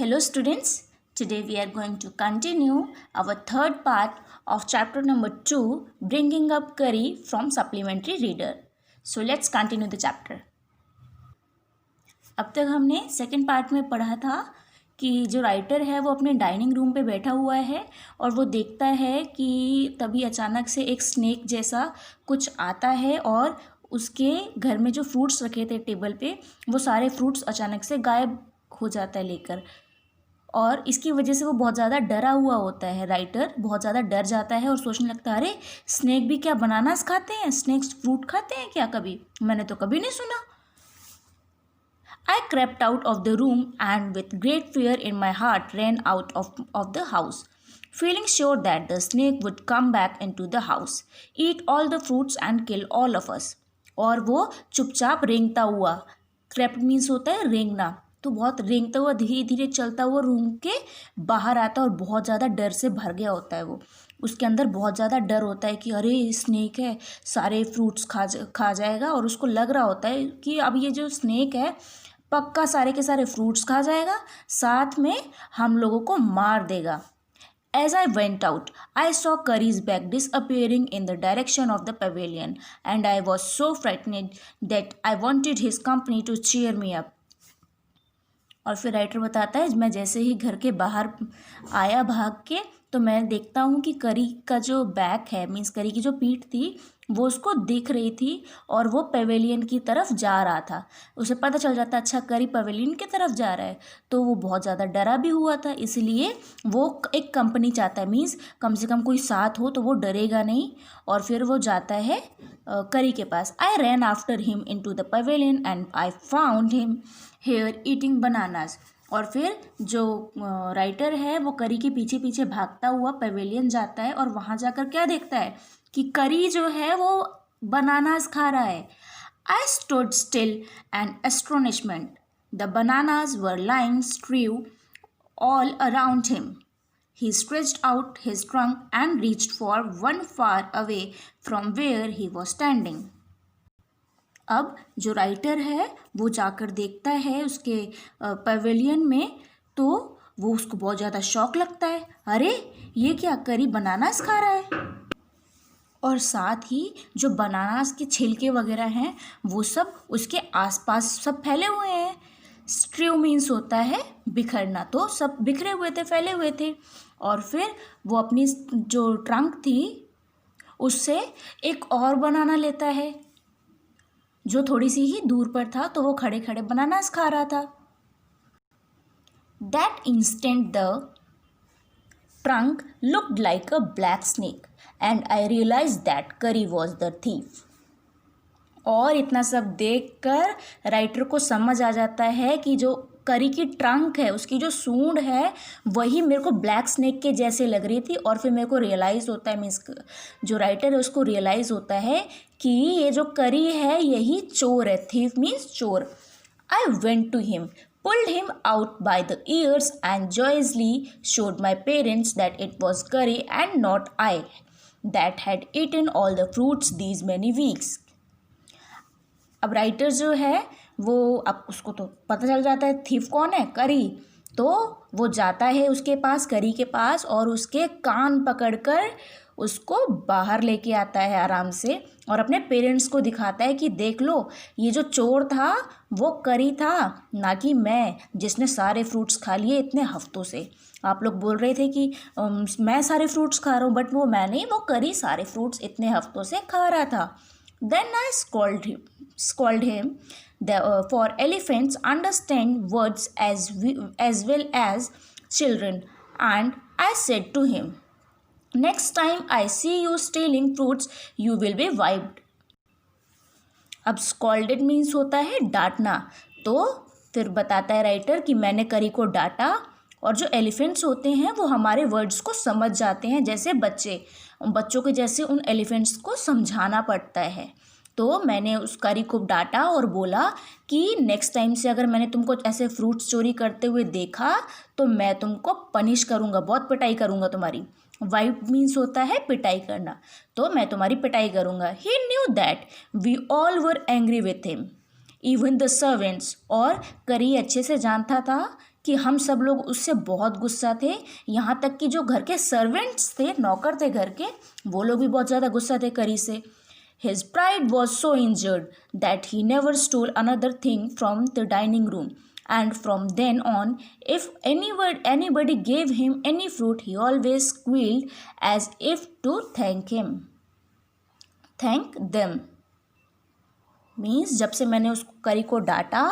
Hello students, today we are going to continue our third part of chapter number 2, bringing up curry from supplementary reader. So let's continue the chapter. अब तक हमने second part में पढ़ा था कि जो writer है वो अपने डाइनिंग रूम पे बैठा हुआ है और वो देखता है कि तभी अचानक से एक स्नेक जैसा कुछ आता है और उसके घर में जो फ्रूट्स रखे थे टेबल पे वो सारे फ्रूट्स अचानक से गायब हो जाता है लेकर। और इसकी वजह से वो बहुत ज़्यादा डरा हुआ होता है, राइटर बहुत ज़्यादा डर जाता है और सोचने लगता है अरे स्नेक भी क्या बनानास खाते हैं, स्नेक्स फ्रूट खाते हैं क्या, कभी मैंने तो कभी नहीं सुना। I crept out of the room and with great fear in my heart ran out of the house, feeling sure that the snake would come back into the house, eat all the fruits and kill all of us. और वो चुपचाप रेंगता हुआ, crept means होता है रेंगना, तो बहुत रेंगता हुआ धीरे धीरे चलता हुआ रूम के बाहर आता है और बहुत ज़्यादा डर से भर गया होता है वो, उसके अंदर बहुत ज़्यादा डर होता है कि अरे स्नेक है, सारे फ्रूट्स खा जाएगा। और उसको लग रहा होता है कि अब ये जो स्नेक है पक्का सारे के सारे फ्रूट्स खा जाएगा, साथ में हम लोगों को मार देगा। As I went out, I saw Curry's bag disappearing in the direction of the pavilion, and I was so frightened that I wanted his company to cheer me up. और फिर राइटर बताता है मैं जैसे ही घर के बाहर आया भाग के, तो मैं देखता हूँ कि करी का जो बैक है मीन्स करी की जो पीठ थी वो उसको दिख रही थी और वो पवेलियन की तरफ जा रहा था। उसे पता चल जाता अच्छा करी पवेलियन की तरफ जा रहा है, तो वो बहुत ज़्यादा डरा भी हुआ था, इसलिए वो एक कंपनी चाहता है, मीन्स कम से कम कोई साथ हो तो वो डरेगा नहीं। और फिर वो जाता है करी के पास। I ran after him into the pavilion and I found him here eating bananas. और फिर जो राइटर है वो करी के पीछे पीछे भागता हुआ पवेलियन जाता है और वहाँ जाकर क्या देखता है कि करी जो है वो बनानास खा रहा है। I stood still and astonishment, the bananas were lying strewn all around him. He stretched out his trunk and reached for one far away from where he was standing. अब जो राइटर है वो जाकर देखता है उसके पवेलियन में, तो वो उसको बहुत ज़्यादा शौक लगता है, अरे ये क्या करी बनानास खा रहा है। और साथ ही जो बनानास के छिलके वगैरह हैं वो सब उसके आसपास सब फैले हुए हैं। स्ट्रीव मीन्स होता है बिखरना, तो सब बिखरे हुए थे, फैले हुए थे। और फिर वो अपनी जो ट्रंक थी उससे एक और बनाना लेता है जो थोड़ी सी ही दूर पर था, तो वो खड़े खड़े बनानास खा रहा था। That instant the trunk looked like a black snake and I realise that Kari was the thief. और इतना सब देखकर राइटर को समझ आ जाता है कि जो करी की ट्रंक है उसकी जो सूंड है वही मेरे को ब्लैक स्नेक के जैसे लग रही थी। और फिर मेरे को रियलाइज़ होता है, मीन्स जो राइटर है उसको रियलाइज़ होता है कि ये जो करी है यही चोर है, थीफ मीन्स चोर। I went to him, pulled him out by the ears and joyously showed my parents that it was curry and not I that had eaten all the fruits these many weeks. अब writer जो है वो, अब उसको तो पता चल जाता है थीफ कौन है, करी। तो वो जाता है उसके पास, करी के पास, और उसके कान पकड़कर उसको बाहर लेके आता है आराम से और अपने पेरेंट्स को दिखाता है कि देख लो ये जो चोर था वो करी था, ना कि मैं जिसने सारे फ्रूट्स खा लिए इतने हफ्तों से। आप लोग बोल रहे थे कि मैं सारे फ्रूट्स खा रहा हूँ, बट वो मैं नहीं, वो करी सारे फ्रूट्स इतने हफ्तों से खा रहा था। Then I scolded him. For elephants understand words as well as children, and I said to him, next time I see you stealing fruits, you will be wiped. अब scolded means होता है डांटना, तो फिर बताता है राइटर कि मैंने करी को डांटा। और जो एलिफेंट्स होते हैं वो हमारे वर्ड्स को समझ जाते हैं, जैसे बच्चों के जैसे उन एलिफेंट्स को समझाना पड़ता है। तो मैंने उस करी को डांटा और बोला कि नेक्स्ट टाइम से अगर मैंने तुमको ऐसे फ्रूट्स चोरी करते हुए देखा तो मैं तुमको पनिश करूँगा, बहुत पिटाई करूँगा तुम्हारी। वाइप मीन्स होता है पिटाई करना, तो मैं तुम्हारी पिटाई करूँगा। He knew that we all were angry with him, even the servants. और करी अच्छे से जानता था कि हम सब लोग उससे बहुत गुस्सा थे, यहाँ तक कि जो घर के सर्वेंट्स थे, नौकर थे घर के, वो लोग भी बहुत ज़्यादा गुस्सा थे करी से. His pride was so injured that he never stole another thing from the dining room. And from then on, if anybody gave him any fruit, he always squealed as if to thank them. Means जब से मैंने उस करी को डांटा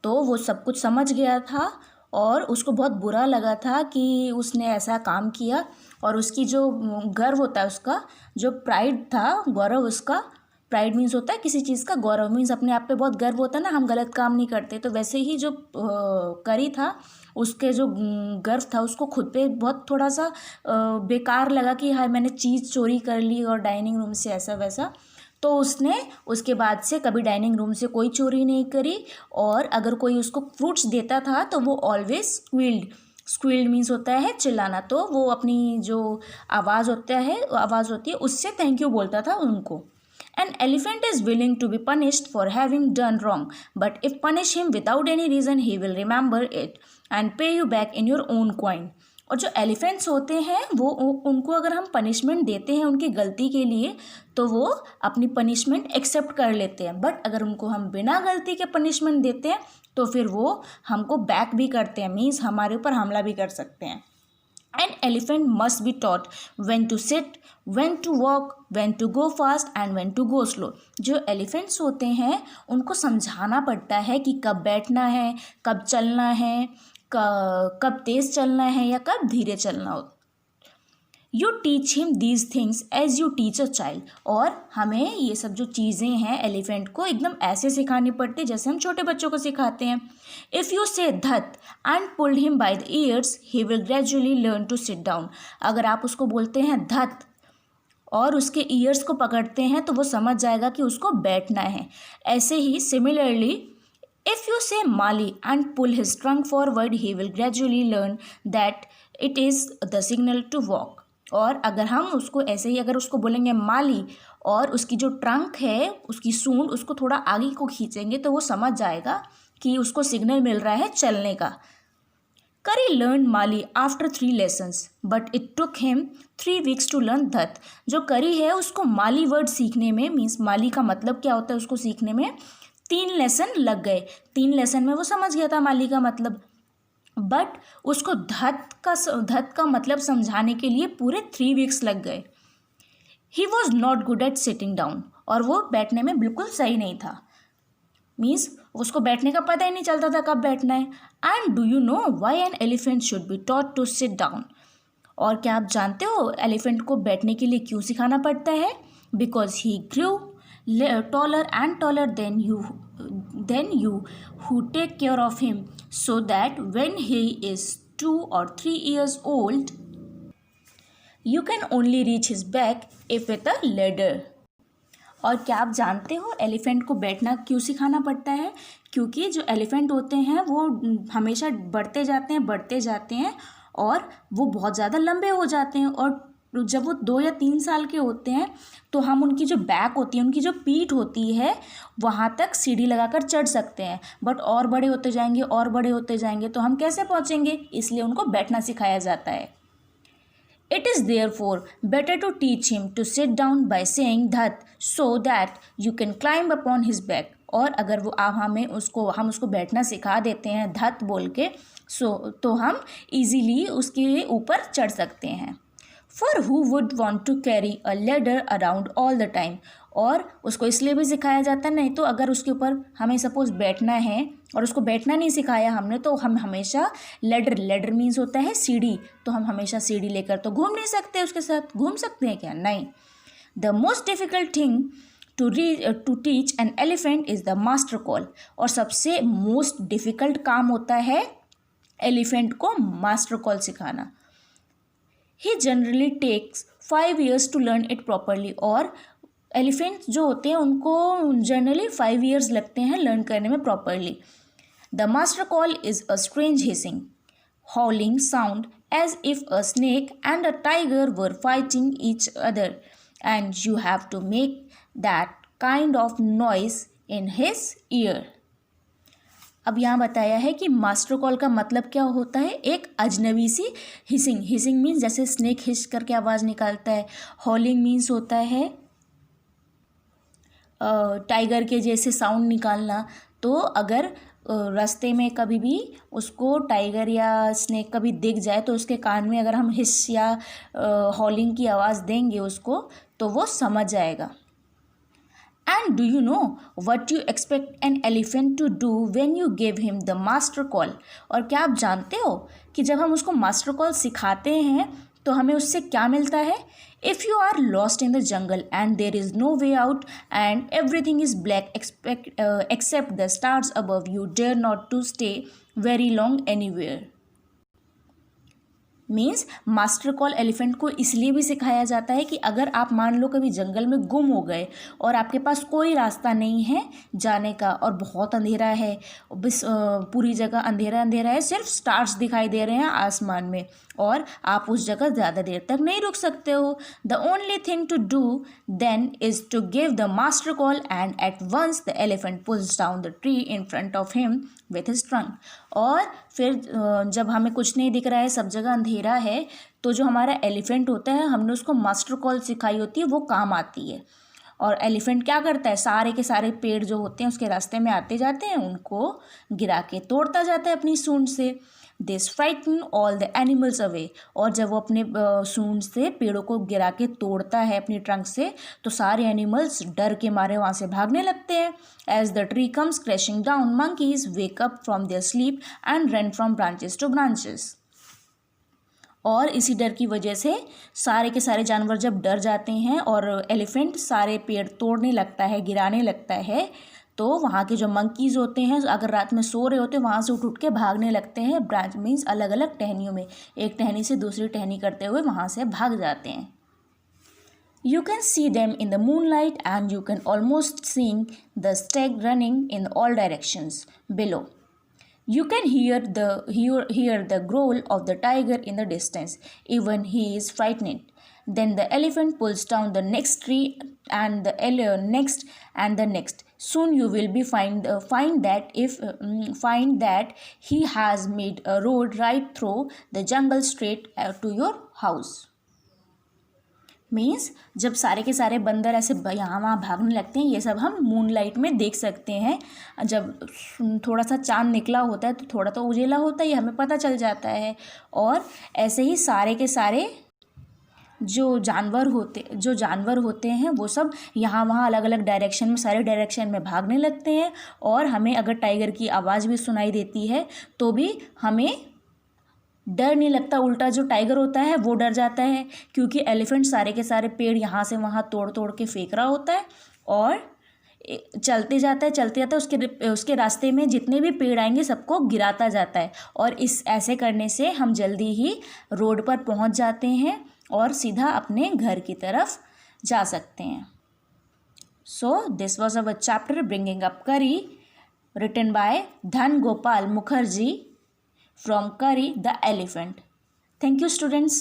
तो वो सब कुछ समझ गया था और उसको बहुत बुरा लगा था कि उसने ऐसा काम किया. और उसकी जो गर्व होता है, उसका जो प्राइड था, गौरव, उसका प्राइड मीन्स होता है किसी चीज़ का, गौरव मीन्स अपने आप पे बहुत गर्व होता है ना, हम गलत काम नहीं करते. तो वैसे ही जो करी था, उसके जो गर्व था, उसको खुद पे बहुत थोड़ा सा बेकार लगा कि हाँ मैंने चीज़ चोरी कर ली और डाइनिंग रूम से ऐसा वैसा. तो उसने उसके बाद से कभी डाइनिंग रूम से कोई चोरी नहीं करी. और अगर कोई उसको फ्रूट्स देता था तो वो ऑलवेज स्क्वील्ड मीन्स होता है चिल्लाना. तो वो अपनी जो आवाज़ होती है उससे थैंक यू बोलता था उनको. An elephant is willing to be punished for having done wrong, but if punish him without any reason, he will remember it and pay you back in your own coin. और जो elephants होते हैं वो उनको अगर हम punishment देते हैं उनकी गलती के लिए तो वो अपनी पनिशमेंट एक्सेप्ट कर लेते हैं. बट अगर उनको हम बिना गलती के पनिशमेंट देते हैं तो फिर वो हमको बैक भी करते हैं, मीन्स हमारे ऊपर हमला भी कर सकते हैं. An elephant must be taught when to sit, when to walk, when to go fast and when to go slow. जो एलिफेंट्स होते हैं उनको समझाना पड़ता है कि कब बैठना है, कब चलना है, कब तेज़ चलना है या कब धीरे चलना हो. You teach him these things as you teach a child. और हमें ये सब जो चीज़ें हैं एलिफेंट को एकदम ऐसे सिखानी पड़ती है जैसे हम छोटे बच्चों को सिखाते हैं. इफ़ यू से धत and pulled him by the ears he will gradually learn to sit down. अगर आप उसको बोलते हैं धत और उसके ईयर्स को पकड़ते हैं तो वो समझ जाएगा कि उसको बैठना है. ऐसे ही similarly if you say Mali and pull his trunk forward, he will gradually learn that it is the signal to walk. और अगर हम उसको ऐसे ही अगर उसको बोलेंगे माली और उसकी जो ट्रंक है उसकी सूंड उसको थोड़ा आगे को खींचेंगे तो वो समझ जाएगा कि उसको सिग्नल मिल रहा है चलने का. करी लर्न माली after 3 lessons but it took him 3 weeks to learn that. जो करी है उसको माली वर्ड सीखने में, मीन्स माली का मतलब क्या होता है उसको सीखने में 3 लेसन लग गए. 3 लेसन में वो समझ गया था माली का मतलब. बट उसको धत का मतलब समझाने के लिए पूरे 3 weeks लग गए. He was not good at sitting down. और वो बैठने में बिल्कुल सही नहीं था, मीन्स उसको बैठने का पता ही नहीं चलता था कब बैठना है. And do you know why an elephant should be taught to sit down. और क्या आप जानते हो एलिफेंट को बैठने के लिए क्यों सिखाना पड़ता है? Because he grew taller and taller than you who take care of him, so that when he is 2 or 3 years old you can only reach his back if with a ladder. और क्या आप जानते हो elephant को बैठना क्यों सिखाना पड़ता है? क्योंकि जो एलिफेंट होते हैं वो हमेशा बढ़ते जाते हैं और वो बहुत ज़्यादा लंबे हो जाते हैं. और जब वो 2 या 3 साल के होते हैं तो हम उनकी जो बैक होती है, उनकी जो पीठ होती है, वहाँ तक सीढ़ी लगाकर चढ़ सकते हैं. बट और बड़े होते जाएंगे तो हम कैसे पहुँचेंगे? इसलिए उनको बैठना सिखाया जाता है. It is therefore better to teach him to sit down by saying that so that you can climb upon his back. और अगर वो हम उसको बैठना सिखा देते हैं धत बोल के, तो हम इजीली उसके ऊपर चढ़ सकते हैं. For who would want to carry a ladder around all the time? और उसको इसलिए भी सिखाया जाता है, नहीं तो अगर उसके ऊपर हमें सपोज बैठना है और उसको बैठना नहीं सिखाया हमने तो हम हमेशा लेडर मीन्स होता है सीढ़ी, तो हम हमेशा सीढ़ी लेकर तो घूम नहीं सकते. उसके साथ घूम सकते हैं क्या? नहीं. The most difficult thing to teach an elephant is the master call. और सबसे मोस्ट डिफ़िकल्ट काम होता है एलिफेंट को मास्टर कॉल सिखाना. He generally takes 5 years to learn it properly. और एलिफेंट्स जो होते हैं उनको जनरली 5 years लगते हैं लर्न करने में properly. The master call is a strange hissing howling sound as if a snake and a tiger were fighting each other, and you have to make that kind of noise in his ear. अब यहाँ बताया है कि master call का मतलब क्या होता है, एक अजनबी सी हिसिंग। हिसिंग मीन्स जैसे स्नेक हिस करके आवाज़ निकालता है। हॉलिंग मीन्स होता है टाइगर के जैसे साउंड निकालना। तो अगर रास्ते में कभी भी उसको टाइगर या स्नेक कभी दिख जाए तो उसके कान में अगर हम हिस या हॉलिंग की आवाज़ देंगे उसको तो वो समझ जाएगा। And do you know what you expect an elephant to do when you give him the master call? और क्या आप जानते हो कि जब हम उसको मास्टर कॉल सिखाते हैं तो हमें उससे क्या मिलता है? If you are lost in the jungle and there is no way out and everything is black except the stars above, you dare not to stay very long anywhere. Means master call elephant को इसलिए भी सिखाया जाता है कि अगर आप मान लो कभी जंगल में गुम हो गए और आपके पास कोई रास्ता नहीं है जाने का और बहुत अंधेरा है, बस पूरी जगह अंधेरा अंधेरा है, सिर्फ स्टार्स दिखाई दे रहे हैं आसमान में और आप उस जगह ज़्यादा देर तक नहीं रुक सकते हो, the only thing to do then is to give the master call and at once the elephant pulls down the tree in front of him with his trunk. और फिर जब हमें कुछ नहीं दिख रहा है, सब जगह अंधेरा है, तो जो हमारा एलिफेंट होता है हमने उसको मास्टर कॉल सिखाई होती है, वो काम आती है। और एलिफेंट क्या करता है, सारे के सारे पेड़ जो होते हैं उसके रास्ते में आते जाते हैं उनको गिरा के तोड़ता जाता है अपनी सूंड से। This frighten all the animals away. और जब वो अपने सूंड से पेड़ों को गिरा के तोड़ता है अपनी ट्रंक से तो सारे एनिमल्स डर के मारे वहाँ से भागने लगते हैं। As the tree comes crashing down monkeys wake up from their sleep and run from branches to branches. और इसी डर की वजह से सारे के सारे जानवर जब डर जाते हैं और एलिफेंट सारे पेड़ तोड़ने लगता है, गिराने लगता है, तो वहाँ के जो मंकीज़ होते हैं अगर रात में सो रहे होते हैं वहाँ से उठ के भागने लगते हैं। ब्रांच मीन्स अलग अलग टहनियों में, एक टहनी से दूसरी टहनी करते हुए वहाँ से भाग जाते हैं। You can see them in the moonlight and you can almost see the stag running in all directions below. You can hear the growl of the tiger in the distance. Even he is frightened. Then the elephant pulls down the next tree and the next and the next. Soon you will be find that he has made a road right through the jungle straight to your house. Means जब सारे के सारे बंदर ऐसे यहाँ वहाँ भागने लगते हैं, ये सब हम मूनलाइट में देख सकते हैं। जब थोड़ा सा चांद निकला होता है तो थोड़ा तो उजेला होता है, ये हमें पता चल जाता है। और ऐसे ही सारे के सारे जो जानवर होते हैं वो सब यहाँ वहाँ अलग अलग डायरेक्शन में, सारे डायरेक्शन में भागने लगते हैं। और हमें अगर टाइगर की आवाज़ भी सुनाई देती है तो भी हमें डर नहीं लगता, उल्टा जो टाइगर होता है वो डर जाता है क्योंकि एलिफेंट सारे के सारे पेड़ यहाँ से वहाँ तोड़ तोड़ के फेंक रहा होता है और चलते जाता है उसके रास्ते में जितने भी पेड़ आएंगे सबको गिराता जाता है। और ऐसे करने से हम जल्दी ही रोड पर पहुँच जाते हैं और सीधा अपने घर की तरफ जा सकते हैं। So this was our chapter bringing up करी, रिटन बाय धन Gopal Mukherjee from Curry the Elephant. Thank you, students.